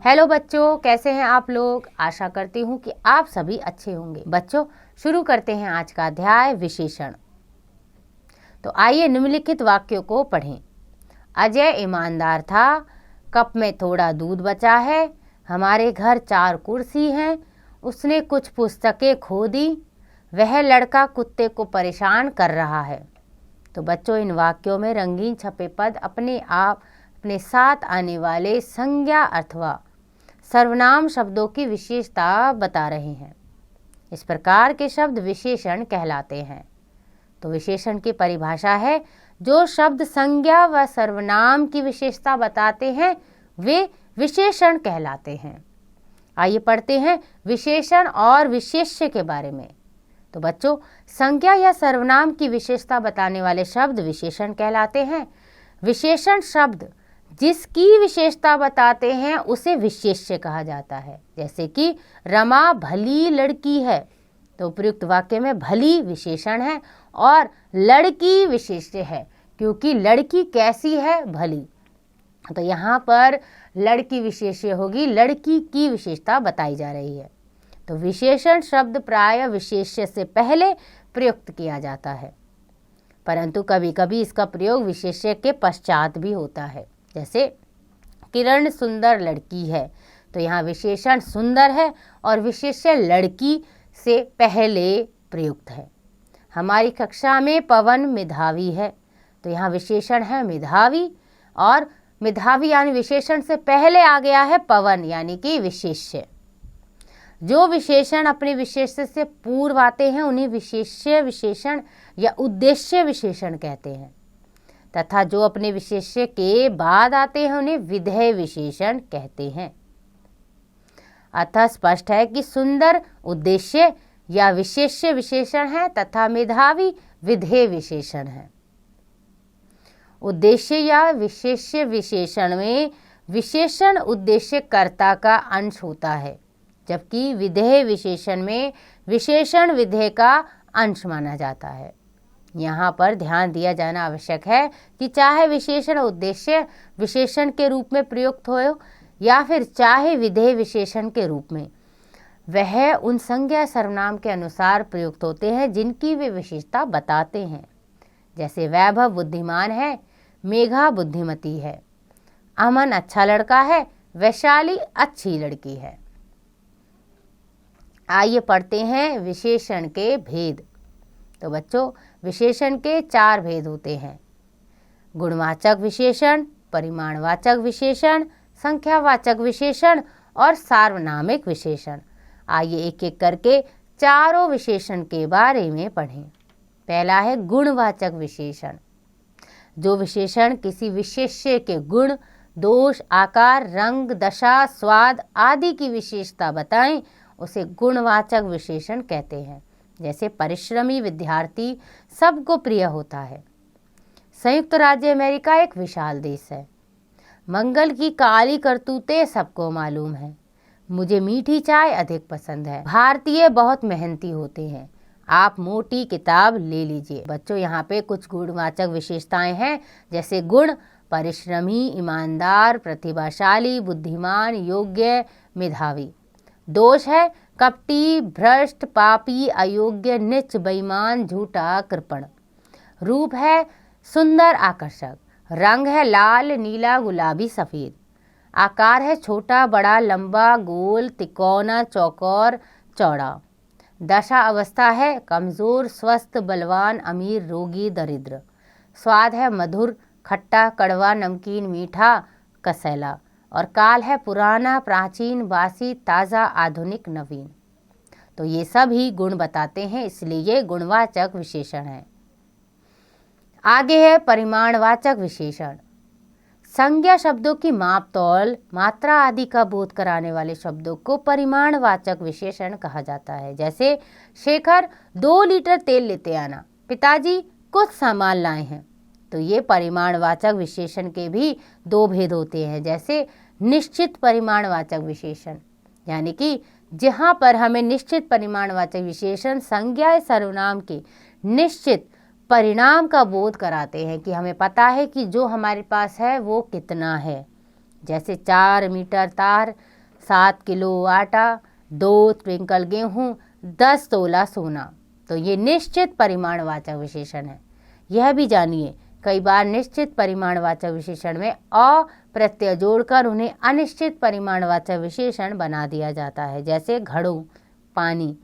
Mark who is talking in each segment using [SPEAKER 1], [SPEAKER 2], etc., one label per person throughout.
[SPEAKER 1] Hello बच्चों, कैसे हैं आप लोग। आशा करती हूँ कि आप सभी अच्छे होंगे। बच्चों, शुरू करते हैं आज का अध्याय विशेषण। तो आइए निम्नलिखित वाक्यों को पढ़ें। अजय ईमानदार था, कप में थोड़ा दूध बचा है, हमारे घर 4 कुर्सी हैं, उसने कुछ पुस्तकें खो दी, वह लड़का कुत्ते को परेशान कर रहा है। तो बच्चों, इन वाक्यों में रंगीन छपे पद अपने साथ आने वाले संज्ञा अथवा सर्वनाम शब्दों की विशेषता बता रहे हैं। इस प्रकार के शब्द विशेषण कहलाते हैं। तो विशेषण की परिभाषा है, जो शब्द संज्ञा व सर्वनाम की विशेषता बताते हैं वे विशेषण कहलाते हैं। आइए पढ़ते हैं विशेषण और विशेष्य के बारे में। तो बच्चों, संज्ञा या सर्वनाम की विशेषता बताने वाले शब्द विशेषण कहलाते हैं। विशेषण शब्द जिसकी विशेषता बताते हैं उसे विशेष्य कहा जाता है। जैसे कि रमा भली लड़की है, तो उपयुक्त वाक्य में भली विशेषण है और लड़की विशेष्य है, क्योंकि लड़की कैसी है, भली। तो यहाँ पर लड़की विशेष्य होगी, लड़की की विशेषता बताई जा रही है। तो विशेषण शब्द प्राय विशेष्य से पहले प्रयुक्त किया जाता है, परंतु कभी कभी इसका प्रयोग विशेष्य के पश्चात भी होता है। जैसे किरण सुंदर लड़की है, तो यहाँ विशेषण सुंदर है और विशेष्य लड़की से पहले प्रयुक्त है। हमारी कक्षा में पवन मेधावी है, तो यहाँ विशेषण है मेधावी, और मेधावी यानी विशेषण से पहले आ गया है पवन यानी कि विशेष्य। जो विशेषण अपने विशेष्य से पूर्व आते हैं उन्हें विशेष्य विशेषण या उद्देश्य विशेषण कहते हैं, तथा जो अपने विशेष्य के बाद आते हैं उन्हें विधेय विशेषण कहते हैं। अतः स्पष्ट है कि सुंदर उद्देश्य या विशेष्य विशेषण है तथा मेधावी विधेय विशेषण है। उद्देश्य या विशेष्य विशेषण में विशेषण उद्देश्य कर्ता का अंश होता है, जबकि विधेय विशेषण में विशेषण विधेय का अंश माना जाता है। यहाँ पर ध्यान दिया जाना आवश्यक है कि चाहे विशेषण उद्देश्य विशेषण के रूप में प्रयुक्त हो या फिर चाहे विधेय विशेषण के रूप में, वह उन संज्ञा सर्वनाम के अनुसार प्रयुक्त होते हैं जिनकी वे विशेषता बताते हैं। जैसे वैभव बुद्धिमान है, मेघा बुद्धिमती है, अमन अच्छा लड़का है, वैशाली अच्छी लड़की है। आइए पढ़ते हैं विशेषण के भेद। तो बच्चों, विशेषण के 4 भेद होते हैं: गुणवाचक विशेषण, परिमाणवाचक विशेषण, संख्यावाचक विशेषण और सार्वनामिक विशेषण। आइए एक एक करके चारों विशेषण के बारे में पढ़ें। पहला है गुणवाचक विशेषण। जो विशेषण किसी विशेष्य के गुण, दोष, आकार, रंग, दशा, स्वाद आदि की विशेषता बताएं उसे गुणवाचक विशेषण कहते हैं। जैसे परिश्रमी विद्यार्थी सबको प्रिय होता है। संयुक्त राज्य अमेरिका एक विशाल देश है। मंगल की काली करतूतें सबको मालूम है। मुझे मीठी चाय अधिक पसंद है। भारतीय बहुत मेहनती होते हैं। आप मोटी किताब ले लीजिए। बच्चों, यहाँ पे कुछ गुणवाचक विशेषताएं हैं, जैसे गुण परिश्रमी, ईमानदार, प्रतिभाशाली, बुद्धिमान, योग्य, मेधावी। दोष है कपटी, भ्रष्ट, पापी, अयोग्य, नीच, बेईमान, झूठा, कृपण। रूप है सुंदर, आकर्षक। रंग है लाल, नीला, गुलाबी, सफेद। आकार है छोटा, बड़ा, लंबा, गोल, तिकोना, चौकोर, चौड़ा। दशा अवस्था है कमजोर, स्वस्थ, बलवान, अमीर, रोगी, दरिद्र। स्वाद है मधुर, खट्टा, कड़वा, नमकीन, मीठा, कसैला। और काल है पुराना, प्राचीन, बासी, ताज़ा, आधुनिक, नवीन। तो ये सब ही गुण बताते हैं, इसलिए ये गुणवाचक विशेषण है। आगे है परिमाणवाचक विशेषण। संज्ञा शब्दों की माप तौल, मात्रा आदि का बोध कराने वाले शब्दों को परिमाणवाचक विशेषण कहा जाता है। जैसे शेखर 2 लीटर तेल लेते आना, पिताजी कुछ सामान लाए हैं। तो ये परिमाणवाचक विशेषण के भी 2 भेद होते हैं। जैसे निश्चित परिमाणवाचक विशेषण, यानी कि जहाँ पर हमें निश्चित परिमाणवाचक विशेषण संज्ञा सर्वनाम के निश्चित परिणाम का बोध कराते हैं कि हमें पता है कि जो हमारे पास है वो कितना है। जैसे 4 मीटर तार 7 किलो आटा, 2 क्विंटल गेहूं, 10 तोला सोना। तो ये निश्चित परिमाणवाचक विशेषण है। यह भी जानिए, कई बार निश्चित परिमाणवाचक विशेषण में अ प्रत्यय जोड़कर उन्हें अनिश्चित परिमाणवाचक विशेषण बना दिया जाता है, जैसे घड़ो, पानी,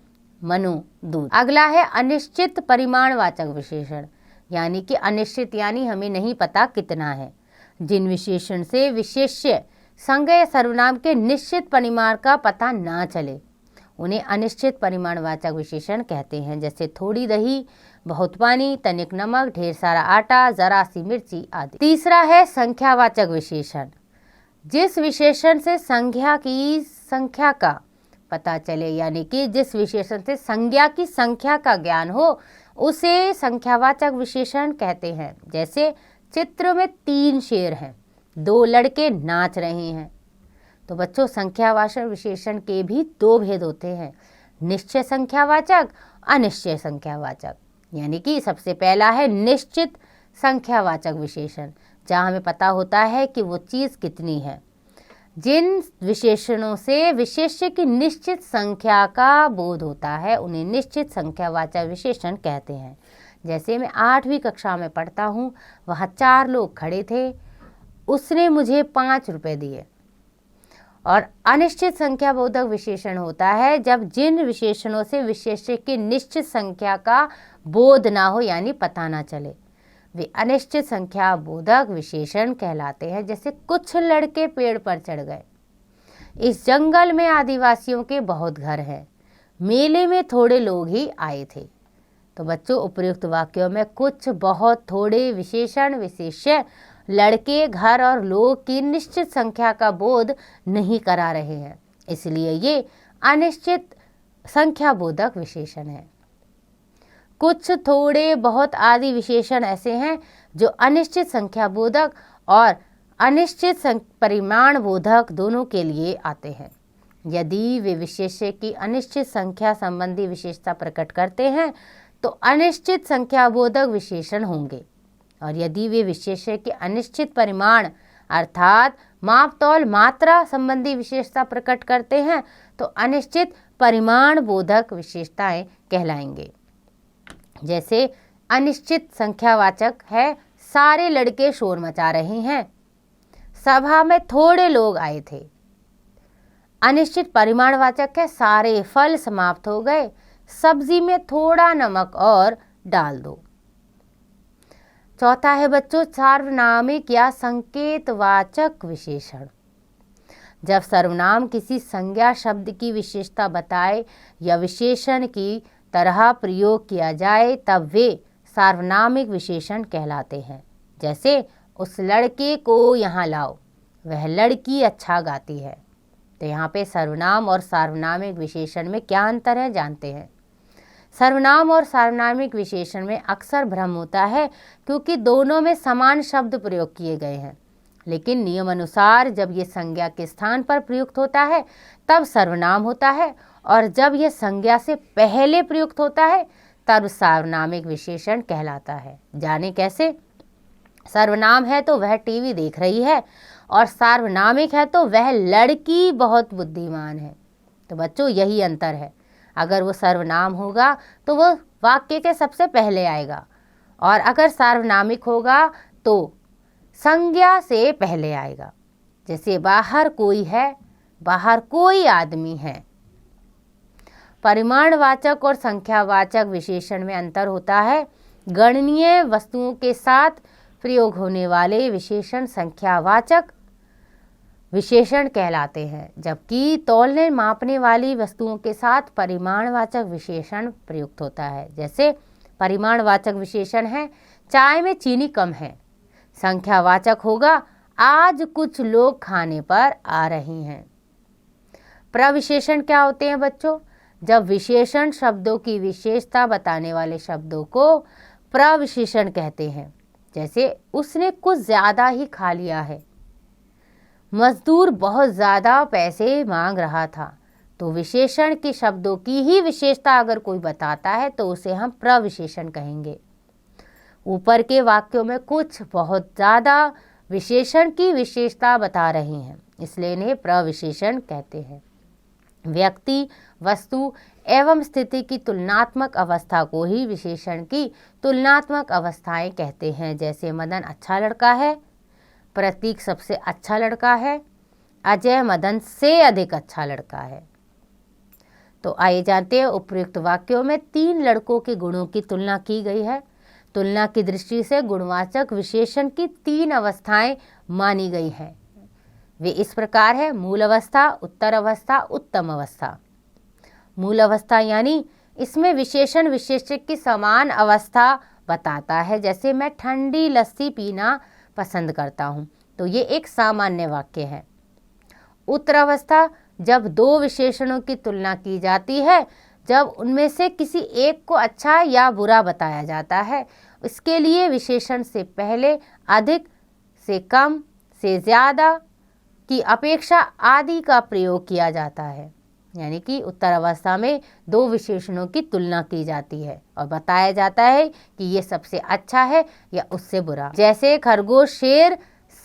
[SPEAKER 1] मनो, दूध। अगला है अनिश्चित परिमाणवाचक विशेषण, यानी कि अनिश्चित यानी हमें नहीं पता कितना है। जिन विशेषण से विशेष्य संज्ञा या सर्वनाम के निश्चित परिमाण का पता ना चले उन्हें अनिश्चित परिमाणवाचक विशेषण कहते हैं, जैसे थोड़ी दही, बहुत पानी, तनिक नमक, ढेर सारा आटा, जरा सी मिर्ची आदि। तीसरा है संख्यावाचक विशेषण। जिस विशेषण से संज्ञा की संख्या का पता चले, यानी कि जिस विशेषण से संज्ञा की संख्या का ज्ञान हो उसे संख्यावाचक विशेषण कहते हैं। जैसे चित्र में 3 शेर हैं, 2 लड़के नाच रहे हैं। तो बच्चों, संख्यावाचक विशेषण के भी 2 भेद होते हैं, निश्चय संख्यावाचक, अनिश्चय संख्यावाचक। यानी कि सबसे पहला है निश्चित संख्यावाचक विशेषण, जहाँ हमें पता होता है कि वो चीज़ कितनी है। जिन विशेषणों से विशेष्य की निश्चित संख्या का बोध होता है उन्हें निश्चित संख्यावाचक विशेषण कहते हैं। जैसे मैं 8वीं कक्षा में पढ़ता हूँ, वहाँ 4 लोग खड़े थे, उसने मुझे 5 रुपए दिए। और अनिश्चित संख्या बोधक विशेषण होता है जब जिन विशेषणों से विशेष्य की निश्चित संख्या का बोध ना हो, यानी पता ना चले, वे अनिश्चित संख्या बोधक विशेषण कहलाते हैं। जैसे कुछ लड़के पेड़ पर चढ़ गए, इस जंगल में आदिवासियों के बहुत घर हैं, मेले में थोड़े लोग ही आए थे। तो बच्चों, उपर्युक्त वाक्यों में कुछ, बहुत, थोड़े विशेषण विशेष्य लड़के, घर और लोग की निश्चित संख्या का बोध नहीं करा रहे हैं, इसलिए ये अनिश्चित संख्या बोधक विशेषण है। कुछ, थोड़े, बहुत आदि विशेषण ऐसे हैं जो अनिश्चित संख्या बोधक और अनिश्चित परिमाण बोधक दोनों के लिए आते हैं। यदि वे विशेष्य की अनिश्चित संख्या संबंधी विशेषता प्रकट करते हैं तो अनिश्चित संख्या बोधक विशेषण होंगे, और यदि वे विशेष्य के अनिश्चित परिमाण अर्थात माप, तौल, मात्रा संबंधी विशेषता प्रकट करते हैं तो अनिश्चित परिमाण बोधक विशेषताएं कहलाएंगे। जैसे अनिश्चित संख्यावाचक है, सारे लड़के शोर मचा रहे हैं, सभा में थोड़े लोग आए थे। अनिश्चित परिमाणवाचक है, सारे फल समाप्त हो गए, सब्जी में थोड़ा नमक और डाल दो। चौथा है बच्चों सार्वनामिक या संकेतवाचक विशेषण। जब सर्वनाम किसी संज्ञा शब्द की विशेषता बताए या विशेषण की तरह प्रयोग किया जाए तब वे सार्वनामिक विशेषण कहलाते हैं। जैसे उस लड़के को यहाँ लाओ, वह लड़की अच्छा गाती है। तो यहाँ पे सर्वनाम और सार्वनामिक विशेषण में क्या अंतर है जानते हैं। सर्वनाम और सार्वनामिक विशेषण में अक्सर भ्रम होता है क्योंकि दोनों में समान शब्द प्रयोग किए गए हैं, लेकिन नियम अनुसार जब ये संज्ञा के स्थान पर प्रयुक्त होता है तब सर्वनाम होता है, और जब यह संज्ञा से पहले प्रयुक्त होता है तब सार्वनामिक विशेषण कहलाता है। जाने कैसे। सर्वनाम है तो वह टीवी देख रही है, और सार्वनामिक है तो वह लड़की बहुत बुद्धिमान है। तो बच्चों, यही अंतर है। अगर वो सर्वनाम होगा तो वो वाक्य के सबसे पहले आएगा, और अगर सार्वनामिक होगा तो संज्ञा से पहले आएगा। जैसे बाहर कोई है, बाहर कोई आदमी है। परिमाणवाचक और संख्यावाचक विशेषण में अंतर होता है। गणनीय वस्तुओं के साथ प्रयोग होने वाले विशेषण संख्यावाचक विशेषण कहलाते हैं, जबकि तौलने मापने वाली वस्तुओं के साथ परिमाणवाचक विशेषण प्रयुक्त होता है। जैसे परिमाणवाचक विशेषण है चाय में चीनी कम है, संख्यावाचक होगा आज कुछ लोग खाने पर आ रहे हैं। प्रविशेषण क्या होते हैं बच्चों? जब विशेषण शब्दों की विशेषता बताने वाले शब्दों को प्रविशेषण कहते हैं। जैसे उसने कुछ ज्यादा ही खा लिया है, मजदूर बहुत ज्यादा पैसे मांग रहा था। तो विशेषण के शब्दों की ही विशेषता अगर कोई बताता है तो उसे हम प्रविशेषण कहेंगे। ऊपर के वाक्यों में कुछ बहुत ज्यादा विशेषण की विशेषता बता रहे हैं, इसलिए इन्हें प्रविशेषण कहते हैं। व्यक्ति, वस्तु एवं स्थिति की तुलनात्मक अवस्था को ही विशेषण की तुलनात्मक अवस्थाएं कहते हैं। जैसे मदन अच्छा लड़का है, प्रतीक सबसे अच्छा लड़का है, अजय मदन से अधिक अच्छा लड़का है। तो आइए जानते हैं उपयुक्त वाक्यों में 3 लड़कों के गुणों की तुलना की गई है। तुलना की दृष्टि से गुणवाचक विशेषण की 3 अवस्थाएं मानी गई हैं। वे इस प्रकार है: मूल अवस्था, उत्तर अवस्था, उत्तम अवस्था। मूल अवस्था यानी इसमें विशेषण विशेषक की समान अवस्था बताता है। जैसे मैं ठंडी लस्सी पीना पसंद करता हूँ, तो ये एक सामान्य वाक्य है। उत्तर अवस्था जब 2 विशेषणों की तुलना की जाती है, जब उनमें से किसी एक को अच्छा या बुरा बताया जाता है। इसके लिए विशेषण से पहले अधिक, से कम, से ज़्यादा की अपेक्षा आदि का प्रयोग किया जाता है। यानी कि उत्तर अवस्था में 2 विशेषणों की तुलना की जाती है और बताया जाता है कि ये सबसे अच्छा है या उससे बुरा। जैसे खरगोश शेर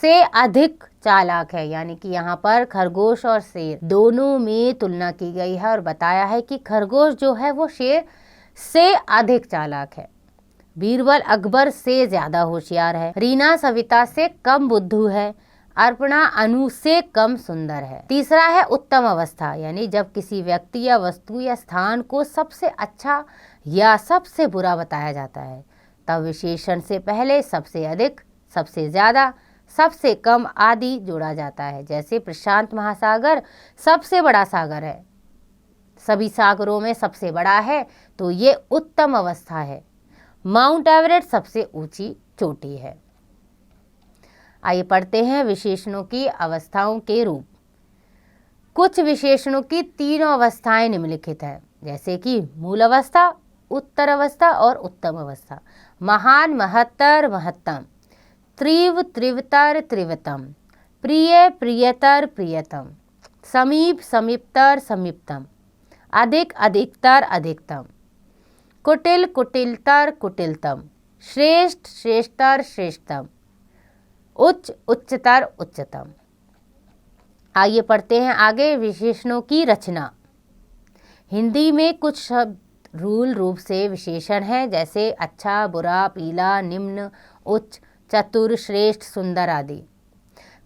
[SPEAKER 1] से अधिक चालाक है, यानी कि यहाँ पर खरगोश और शेर दोनों में तुलना की गई है और बताया है कि खरगोश जो है वो शेर से अधिक चालाक है। बीरबल अकबर से ज्यादा होशियार है, रीना सविता से कम बुद्धू है, अर्पणा अनु से कम सुंदर है। तीसरा है उत्तम अवस्था, यानी जब किसी व्यक्ति या वस्तु या स्थान को सबसे अच्छा या सबसे बुरा बताया जाता है, तब विशेषण से पहले सबसे अधिक, सबसे ज्यादा, सबसे कम आदि जोड़ा जाता है। जैसे प्रशांत महासागर सबसे बड़ा सागर है, सभी सागरों में सबसे बड़ा है, तो ये उत्तम अवस्था है। माउंट एवरेस्ट सबसे ऊंची चोटी है। आइए पढ़ते हैं विशेषणों की अवस्थाओं के रूप। कुछ विशेषणों की 3 अवस्थाएं निम्नलिखित हैं, जैसे कि मूल अवस्था, उत्तर अवस्था और उत्तम अवस्था। महान, महत्तर, महत्तम, तीव्र, तीव्रतर, तीव्रतम, प्रिय, प्रियतर, प्रियतम, समीप, समीपतर, समीपतम, अधिक, अधिकतर, अधिकतम, कुटिल, कुटिलतर, कुटिलतम, श्रेष्ठ, श्रेष्ठतर, श्रेष्ठतम, उच्च, उच्चतर, उच्चतम। आइए पढ़ते हैं आगे विशेषणों की रचना। हिंदी में कुछ शब्द रूल रूप से विशेषण हैं, जैसे अच्छा, बुरा, पीला, निम्न, उच्च, चतुर, श्रेष्ठ, सुंदर आदि।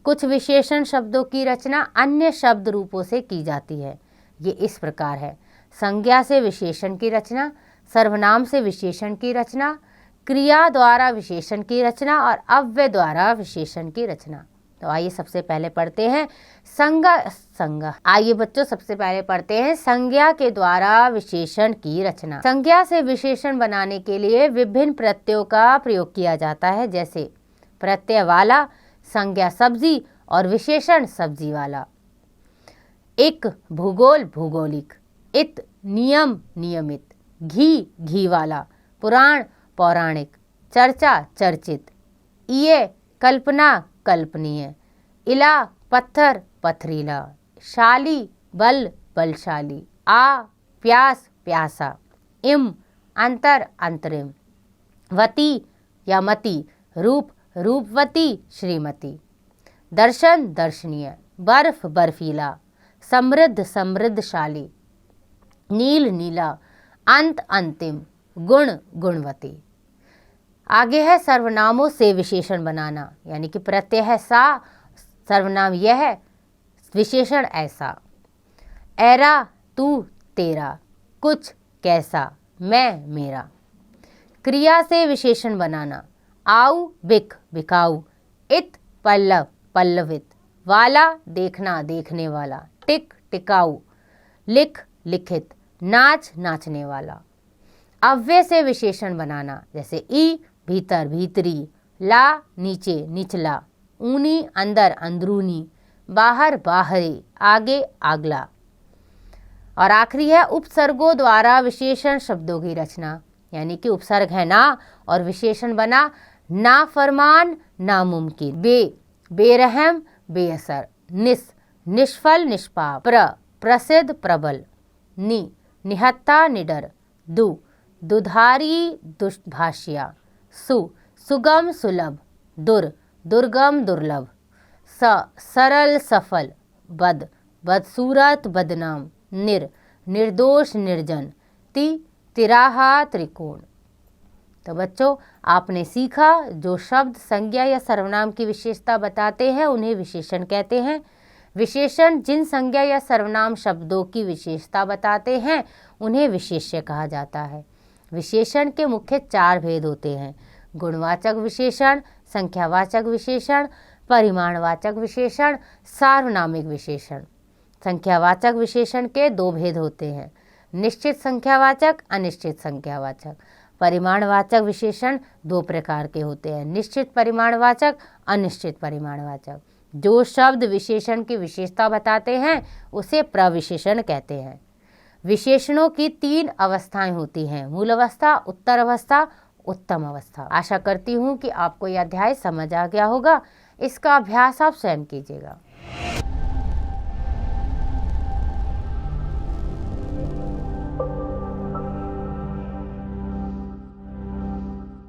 [SPEAKER 1] कुछ विशेषण शब्दों की रचना अन्य शब्द रूपों से की जाती है। ये इस प्रकार है: संज्ञा से विशेषण की रचना, सर्वनाम से विशेषण की रचना, क्रिया द्वारा विशेषण की रचना और अव्यय द्वारा विशेषण की रचना। तो आइए सबसे पहले पढ़ते हैं आइए बच्चों सबसे पहले पढ़ते हैं संज्ञा के द्वारा विशेषण की रचना। संज्ञा से विशेषण बनाने के लिए विभिन्न प्रत्ययों का प्रयोग किया जाता है। जैसे प्रत्यय वाला, संज्ञा सब्जी और विशेषण सब्जी वाला। एक भूगोल, भूगोलिक। इत नियम, नियमित। घी, घी वाला। पुराण, पौराणिक। चर्चा, चर्चित। ये कल्पना, कल्पनीय। इला, पत्थर, पथरीला। शाली, बल, बलशाली। आ, प्यास, प्यासा। इम, अंतर, अंतरिम। वती या मति, रूप, रूपवती, श्रीमती। दर्शन, दर्शनीय। बर्फ, बर्फीला। समृद्ध, समृद्धशाली। नील, नीला। अंत, अंतिम। गुण, गुणवती। आगे है सर्वनामों से विशेषण बनाना, यानी कि प्रत्यय है सा, सर्वनाम यह है, विशेषण ऐसा। ऐरा, तू, तेरा। कुछ, कैसा। मैं, मेरा। क्रिया से विशेषण बनाना। आऊ, बिक, बिकाऊ। इत, पल्लव, पल्लवित। वाला, देखना, देखने वाला। टिक, टिकाऊ। लिख, लिखित। नाच, नाचने वाला। अव्यय से विशेषण बनाना, जैसे ई, भीतर, भीतरी। ला, नीचे, निचला। ऊनी, अंदर, अंदरूनी। बाहर, बाहरी। आगे, आगला। और आखिरी है उपसर्गों द्वारा विशेषण शब्दों की रचना, यानी कि उपसर्ग है ना और विशेषण बना ना फरमान, नामुमकिन। बे, बेरहम, बेअसर। निस, निष्फल, निष्पाप। प्र, प्रसिद्ध, प्रबल। नि, निहत्ता, निडर। दु, दुधारी, दुष्भाषिया। सु, सुगम, सुलभ। दुर, दुर्गम, दुर्लभ। स, सरल, सफल। बद, बदसूरत, बदनाम। निर्दोष, निर्जन। तिराहा, त्रिकोण। तो बच्चों, आपने सीखा जो शब्द संज्ञा या सर्वनाम की विशेषता बताते हैं उन्हें विशेषण कहते हैं। विशेषण जिन संज्ञा या सर्वनाम शब्दों की विशेषता बताते हैं उन्हें विशेष्य कहा जाता है। विशेषण के मुख्य 4 भेद होते हैं: गुणवाचक विशेषण, संख्यावाचक विशेषण, परिमाणवाचक विशेषण, सार्वनामिक विशेषण। संख्यावाचक विशेषण के 2 भेद होते हैं: निश्चित संख्यावाचक, अनिश्चित संख्यावाचक। परिमाणवाचक विशेषण 2 प्रकार के होते हैं: निश्चित परिमाणवाचक, अनिश्चित परिमाणवाचक। जो शब्द विशेषण की विशेषता बताते हैं उसे प्रविशेषण कहते हैं। विशेषणों की 3 अवस्थाएं होती हैं: मूल अवस्था, उत्तर अवस्था, उत्तम अवस्था। आशा करती हूँ कि आपको यह अध्याय समझ आ गया होगा। इसका अभ्यास आप स्वयं कीजिएगा।